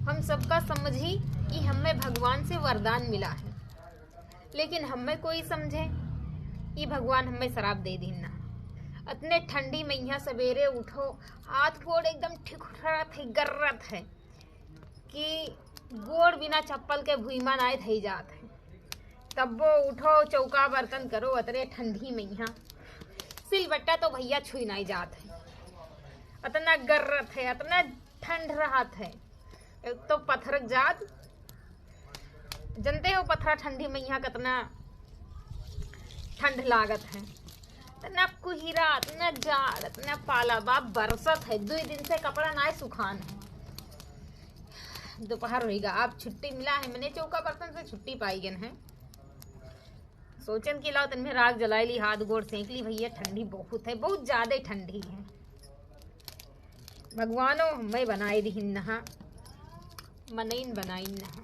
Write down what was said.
हम सबका समझी कि हमें भगवान से वरदान मिला है, लेकिन हमें कोई समझे कि भगवान हमें श्राप दे दीना। इतने ठंडी मैया सवेरे उठो, हाथ गोड़ एकदम ठिठुरत है, गर्रत है कि गोड़ बिना चप्पल के भुईमा नाय थई जात है। तब वो उठो, चौका बर्तन करो, अतरे ठंडी मैया सिलबट्टा तो भैया छुई नहीं जात है। इतना गर्रत है, इतना ठंड रहत है। एक तो पत्थर जात, जानते हो पत्थर ठंडी मैया कितना ठंड लागत है। इतना कुहिरा, इतना जाड़, इतना पाला बाप बरसत है। 2 दिन से कपड़ा ना सुखान है। दोपहर होगा, आप छुट्टी मिला है, मैंने चौका बर्तन से छुट्टी पाई गन है। सोचन की लाओ तन में राग जलाई ली, हाथ गोड़ सेंक ली। भैया ठंडी बहुत है, बहुत ज्यादा ठंडी है। भगवानो हमें बनाई दी नहा, मनइन बनाई नहा।